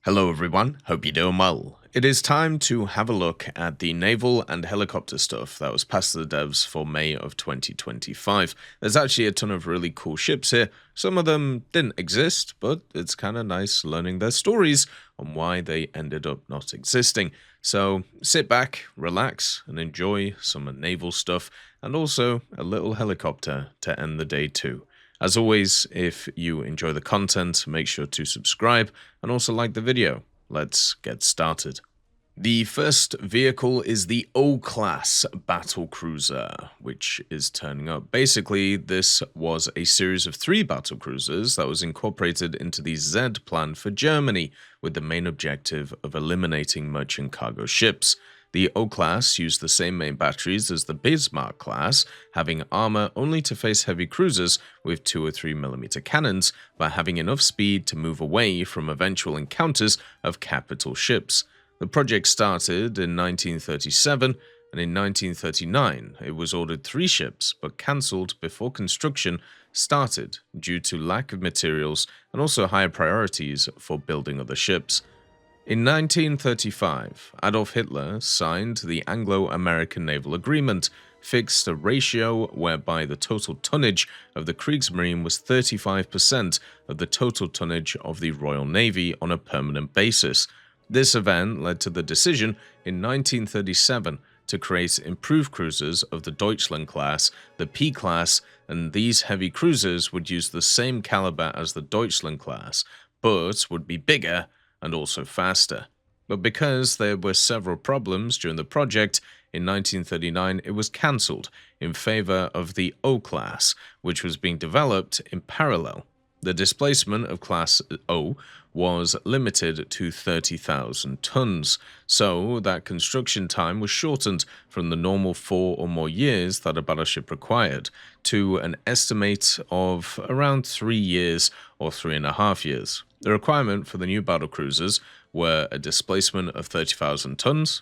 Hello everyone, hope you're doing well. It is time to have a look at the naval and helicopter stuff that was passed to the devs for May of 2025. There's actually a ton of really cool ships here. Some of them didn't exist, but it's kind of nice learning their stories on why they ended up not existing. So sit back, relax, and enjoy some naval stuff, and also a little helicopter to end the day too. As always, if you enjoy the content, make sure to subscribe and also like the video. Let's get started. The first vehicle is the O-class battle cruiser, which is turning up. Basically, this was a series of 3 battle cruisers that was incorporated into the Z plan for Germany, with the main objective of eliminating merchant cargo ships. The O-class used the same main batteries as the Bismarck class, having armor only to face heavy cruisers with 2 or 3mm cannons, but having enough speed to move away from eventual encounters of capital ships. The project started in 1937, and in 1939 it was ordered 3 ships, but cancelled before construction started due to lack of materials and also higher priorities for building other ships. In 1935, Adolf Hitler signed the Anglo-American Naval Agreement, fixed a ratio whereby the total tonnage of the Kriegsmarine was 35% of the total tonnage of the Royal Navy on a permanent basis. This event led to the decision in 1937 to create improved cruisers of the Deutschland class, the P class, and these heavy cruisers would use the same caliber as the Deutschland class, but would be bigger and also faster. But because there were several problems during the project, in 1939 it was cancelled in favour of the O-class, which was being developed in parallel. The displacement of Class O was limited to 30,000 tons, so that construction time was shortened from the normal 4 or more years that a battleship required, to an estimate of around 3 years or 3.5 years. The requirement for the new battlecruisers were a displacement of 30,000 tons,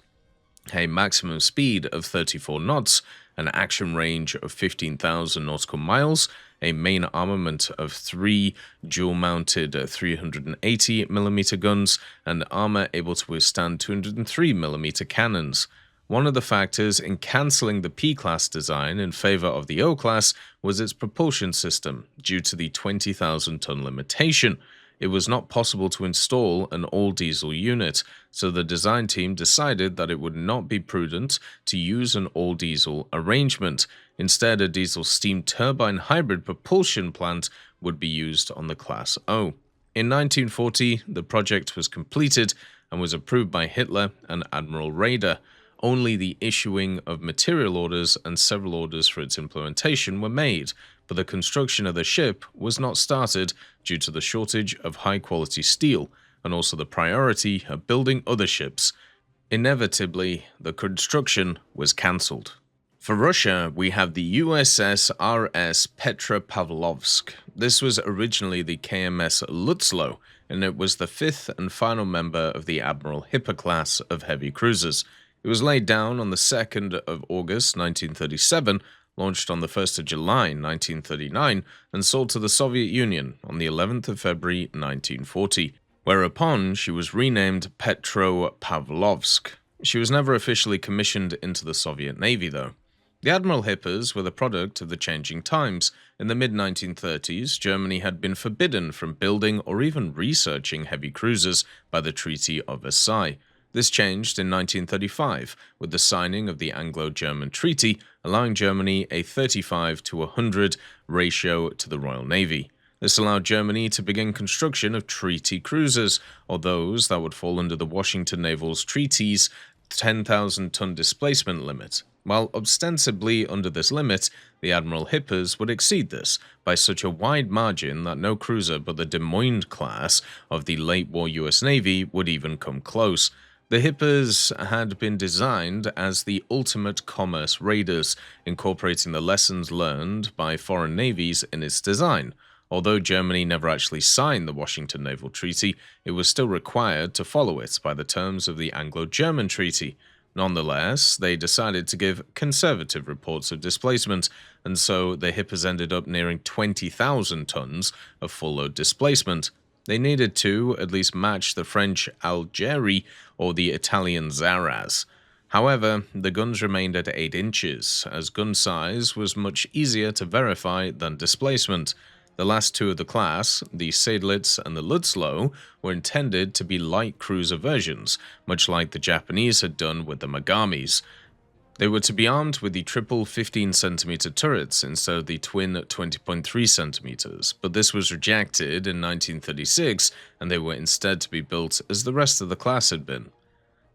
a maximum speed of 34 knots, an action range of 15,000 nautical miles, a main armament of 3 dual-mounted 380mm guns, and armor able to withstand 203mm cannons. One of the factors in cancelling the P-class design in favour of the O-class was its propulsion system, due to the 20,000-ton limitation. It was not possible to install an all-diesel unit, so the design team decided that it would not be prudent to use an all-diesel arrangement. Instead, a diesel steam turbine hybrid propulsion plant would be used on the Class O. In 1940, the project was completed and was approved by Hitler and Admiral Raeder. Only the issuing of material orders and several orders for its implementation were made, but the construction of the ship was not started due to the shortage of high-quality steel and also the priority of building other ships. Inevitably, the construction was cancelled. For Russia, we have the USS Petropavlovsk. This was originally the KMS Lutzlow, and it was the 5th and final member of the Admiral Hipper class of heavy cruisers. It was laid down on the 2nd of August 1937, launched on the 1st of July 1939, and sold to the Soviet Union on the 11th of February 1940, whereupon she was renamed Petropavlovsk. She was never officially commissioned into the Soviet Navy, though. The Admiral Hippers were the product of the changing times. In the mid-1930s, Germany had been forbidden from building or even researching heavy cruisers by the Treaty of Versailles. This changed in 1935 with the signing of the Anglo-German Treaty, allowing Germany a 35 to 100 ratio to the Royal Navy. This allowed Germany to begin construction of treaty cruisers, or those that would fall under the Washington Naval's Treaty's 10,000-ton displacement limit. While ostensibly under this limit, the Admiral Hippers would exceed this by such a wide margin that no cruiser but the Des Moines class of the late-war US Navy would even come close. The Hippers had been designed as the ultimate commerce raiders, incorporating the lessons learned by foreign navies in its design. Although Germany never actually signed the Washington Naval Treaty, it was still required to follow it by the terms of the Anglo-German Treaty. Nonetheless, they decided to give conservative reports of displacement, and so the Hippers ended up nearing 20,000 tons of full-load displacement. They needed to at least match the French Algérie or the Italian Zaraz. However, the guns remained at 8 inches, as gun size was much easier to verify than displacement. The last two of the class, the Seydlitz and the Lutzlow, were intended to be light cruiser versions, much like the Japanese had done with the Megamis. They were to be armed with the triple 15cm turrets instead of the twin 20.3cm, but this was rejected in 1936 and they were instead to be built as the rest of the class had been.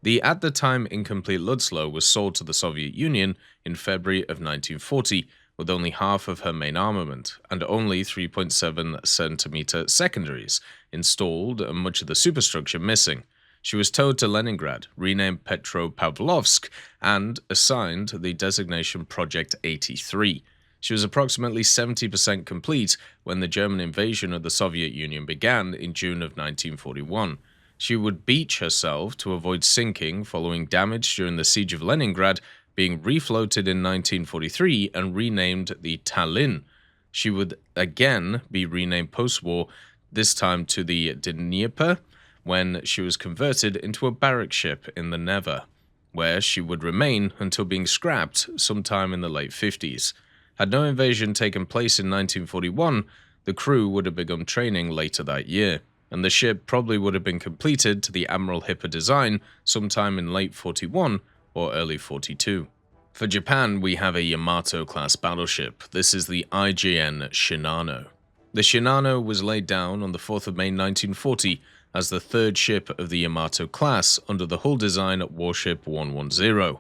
The at the time incomplete Lutzlow was sold to the Soviet Union in February of 1940 with only half of her main armament and only 3.7cm secondaries installed and much of the superstructure missing. She was towed to Leningrad, renamed Petropavlovsk, and assigned the designation Project 83. She was approximately 70% complete when the German invasion of the Soviet Union began in June of 1941. She would beach herself to avoid sinking following damage during the siege of Leningrad, being refloated in 1943 and renamed the Tallinn. She would again be renamed post-war, this time to the Dnieper, when she was converted into a barrack ship in the Neva, where she would remain until being scrapped sometime in the late 50s. Had no invasion taken place in 1941, the crew would have begun training later that year, and the ship probably would have been completed to the Admiral Hipper design sometime in late 41 or early 42. For Japan, we have a Yamato-class battleship. This is the IJN Shinano. The Shinano was laid down on the 4th of May 1940 as the third ship of the Yamato class under the hull design Warship 110.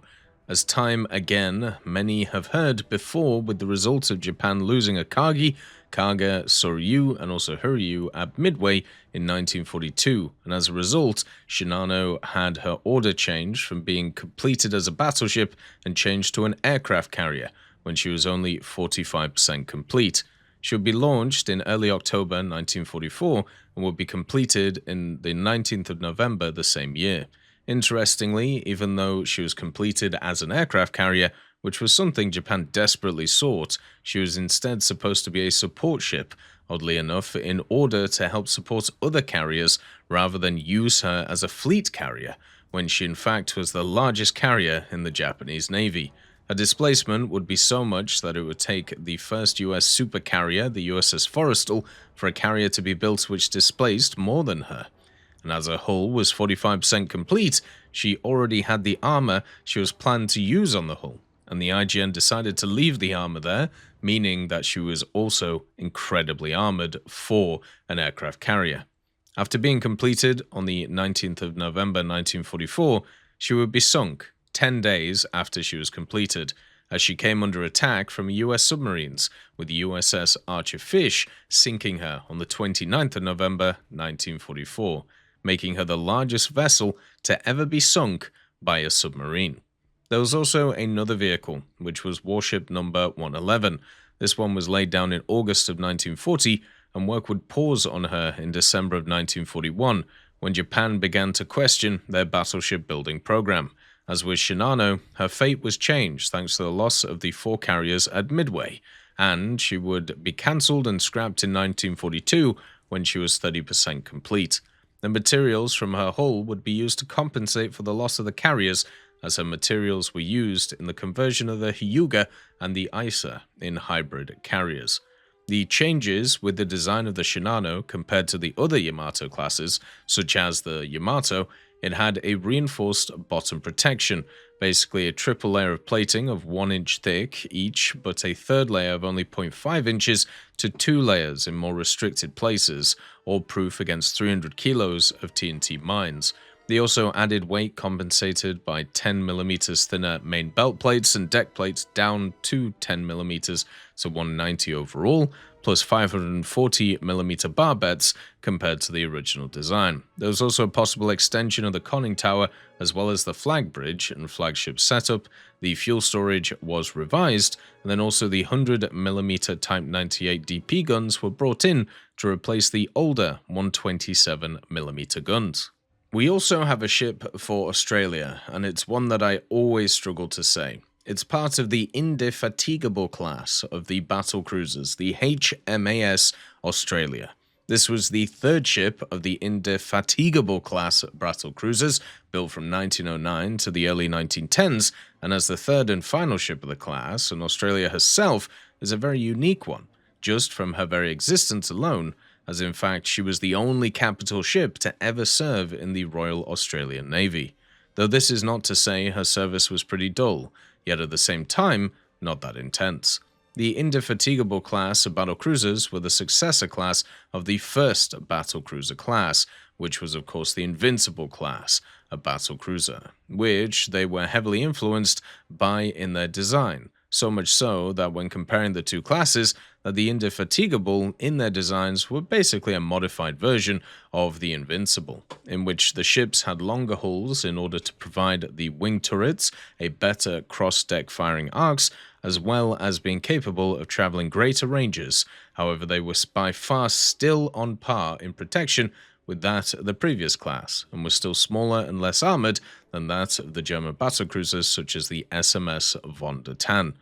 As time again, many have heard before with the result of Japan losing Akagi, Kaga, Soryu, and also Hiryu at Midway in 1942, and as a result, Shinano had her order changed from being completed as a battleship and changed to an aircraft carrier when she was only 45% complete. She would be launched in early October 1944 and would be completed in the 19th of November the same year. Interestingly, even though she was completed as an aircraft carrier, which was something Japan desperately sought, she was instead supposed to be a support ship, oddly enough, in order to help support other carriers rather than use her as a fleet carrier, when she in fact was the largest carrier in the Japanese Navy. Her displacement would be so much that it would take the first US supercarrier, the USS Forrestal, for a carrier to be built which displaced more than her. And as her hull was 45% complete, she already had the armor she was planned to use on the hull, and the IJN decided to leave the armor there, meaning that she was also incredibly armored for an aircraft carrier. After being completed on the 19th of November 1944, she would be sunk 10 days after she was completed, as she came under attack from US submarines, with the USS Archer Fish sinking her on the 29th of November 1944, making her the largest vessel to ever be sunk by a submarine. There was also another vehicle, which was warship number 111. This one was laid down in August of 1940, and work would pause on her in December of 1941, when Japan began to question their battleship building program. As with Shinano, her fate was changed thanks to the loss of the 4 carriers at Midway, and she would be cancelled and scrapped in 1942 when she was 30% complete. The materials from her hull would be used to compensate for the loss of the carriers, as her materials were used in the conversion of the Hyuga and the Isa in hybrid carriers. The changes with the design of the Shinano compared to the other Yamato classes, such as the Yamato, it had a reinforced bottom protection, basically a triple layer of plating of 1 inch thick each, but a third layer of only 0.5 inches to 2 layers in more restricted places, all proof against 300 kilos of TNT mines. They also added weight compensated by 10mm thinner main belt plates and deck plates down to 10mm to 190 overall, plus 540mm bar bets compared to the original design. There was also a possible extension of the conning tower as well as the flag bridge and flagship setup. The fuel storage was revised, and then also the 100mm Type 98 DP guns were brought in to replace the older 127mm guns. We also have a ship for Australia, and it's one that I always struggle to say. It's part of the indefatigable class of the battle cruisers, the HMAS Australia. This was the third ship of the Indefatigable class battlecruisers, built from 1909 to the early 1910s, and as the third and final ship of the class, and Australia herself is a very unique one, just from her very existence alone, as in fact she was the only capital ship to ever serve in the Royal Australian Navy. Though this is not to say her service was pretty dull, yet at the same time, not that intense. The Indefatigable class of battlecruisers were the successor class of the first battlecruiser class, which was of course the Invincible class, a battlecruiser, which they were heavily influenced by in their design, so much so that when comparing the two classes, that the Indefatigable in their designs were basically a modified version of the Invincible, in which the ships had longer hulls in order to provide the wing turrets a better cross-deck firing arcs, as well as being capable of traveling greater ranges. However, they were by far still on par in protection with that of the previous class, and were still smaller and less armoured than that of the German battlecruisers such as the SMS von der Tann.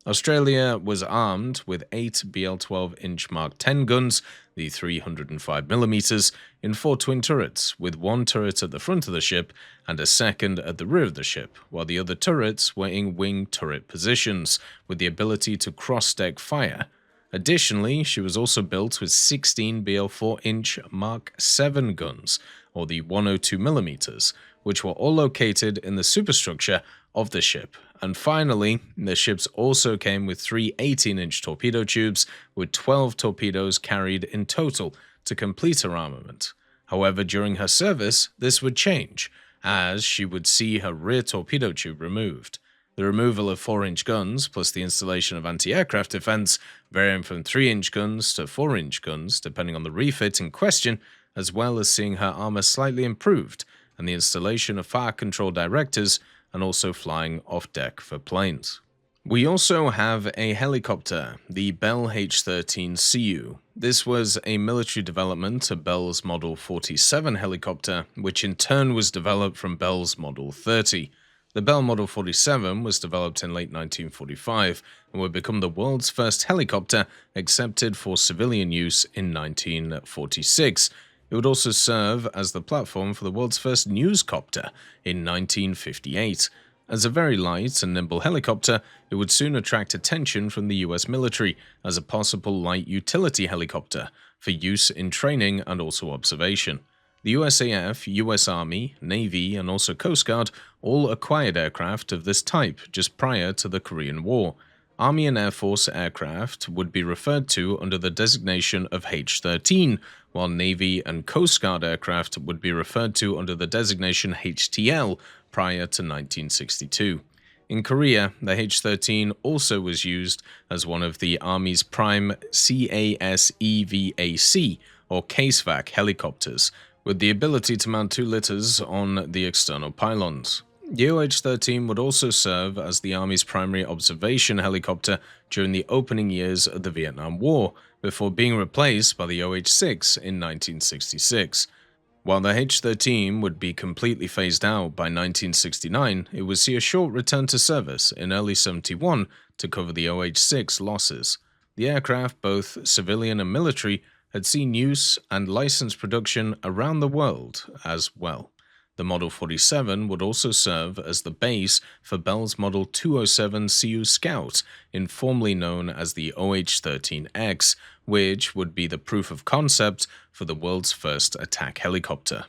Australia was armed with 8 BL-12-inch Mark 10 guns, the 305mm, in 4 twin turrets, with one turret at the front of the ship and a second at the rear of the ship, while the other turrets were in wing turret positions, with the ability to cross-deck fire. Additionally, she was also built with 16 BL-4-inch Mark 7 guns, or the 102mm, which were all located in the superstructure of the ship. And finally, the ships also came with 3 18-inch torpedo tubes, with 12 torpedoes carried in total to complete her armament. However, during her service, this would change, as she would see her rear torpedo tube removed. The removal of 4-inch guns, plus the installation of anti-aircraft defense, varying from 3-inch guns to 4-inch guns, depending on the refit in question, as well as seeing her armor slightly improved, and the installation of fire control directors, and also flying off-deck for planes. We also have a helicopter, the Bell H-13 Sioux. This was a military development of Bell's Model 47 helicopter, which in turn was developed from Bell's Model 30. The Bell Model 47 was developed in late 1945 and would become the world's first helicopter accepted for civilian use in 1946. It would also serve as the platform for the world's first newscopter in 1958. As a very light and nimble helicopter, it would soon attract attention from the US military as a possible light utility helicopter for use in training and also observation. The USAF, US Army, Navy, and also Coast Guard all acquired aircraft of this type just prior to the Korean War. Army and Air Force aircraft would be referred to under the designation of H-13, while Navy and Coast Guard aircraft would be referred to under the designation HTL prior to 1962. In Korea, the H-13 also was used as one of the Army's prime CAS-EVAC, or CASEVAC helicopters, with the ability to mount 2 litters on the external pylons. The OH-13 would also serve as the Army's primary observation helicopter during the opening years of the Vietnam War, before being replaced by the OH-6 in 1966. While the H-13 would be completely phased out by 1969, it would see a short return to service in early 71 to cover the OH-6 losses. The aircraft, both civilian and military, had seen use and licensed production around the world as well. The Model 47 would also serve as the base for Bell's Model 207 Sioux Scout, informally known as the OH-13X, which would be the proof of concept for the world's first attack helicopter.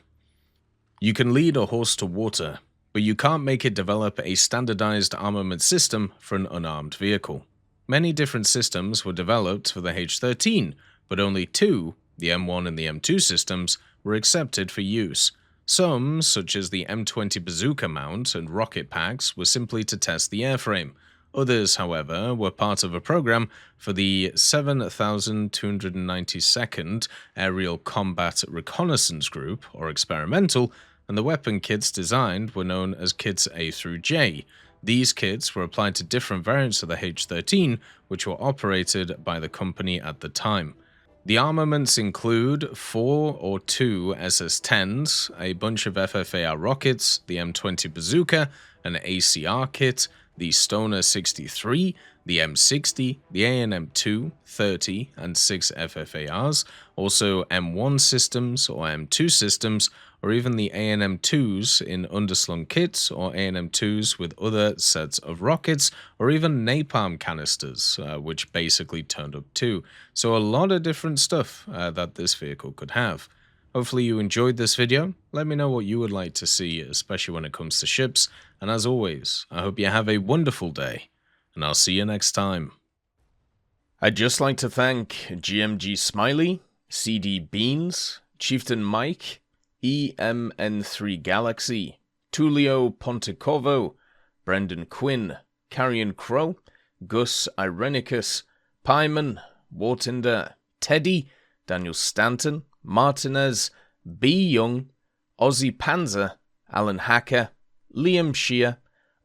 You can lead a horse to water, but you can't make it develop a standardized armament system for an unarmed vehicle. Many different systems were developed for the H-13, but only 2, the M1 and the M2 systems, were accepted for use. Some, such as the M20 bazooka mount and rocket packs, were simply to test the airframe. Others, however, were part of a program for the 7,292nd Aerial Combat Reconnaissance Group, or experimental, and the weapon kits designed were known as Kits A through J. These kits were applied to different variants of the H-13, which were operated by the company at the time. The armaments include 4 or 2 SS-10s, a bunch of FFAR rockets, the M20 bazooka, an ACR kit, the Stoner 63, the M60, the AN-M2, 30 and 6 FFARs, also M1 systems or M2 systems, or even the AN-M2s in underslung kits, or AN-M2s with other sets of rockets, or even napalm canisters, which basically turned up too. So a lot of different stuff that this vehicle could have. Hopefully you enjoyed this video. Let me know what you would like to see, especially when it comes to ships. And as always, I hope you have a wonderful day, and I'll see you next time. I'd just like to thank GMG Smiley, CD Beans, Chieftain Mike, EMN3 Galaxy, Tulio Pontecorvo, Brendan Quinn, Carrion Crow, Gus Irenicus, Pyman, Warthunder, Teddy, Daniel Stanton, Martinez, B. Young, Ozzy Panzer, Alan Hacker, Liam Shear,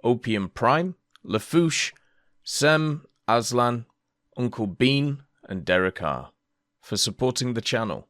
Opium Prime, Lafouche, Sem Aslan, Uncle Bean, and Derek R. for supporting the channel.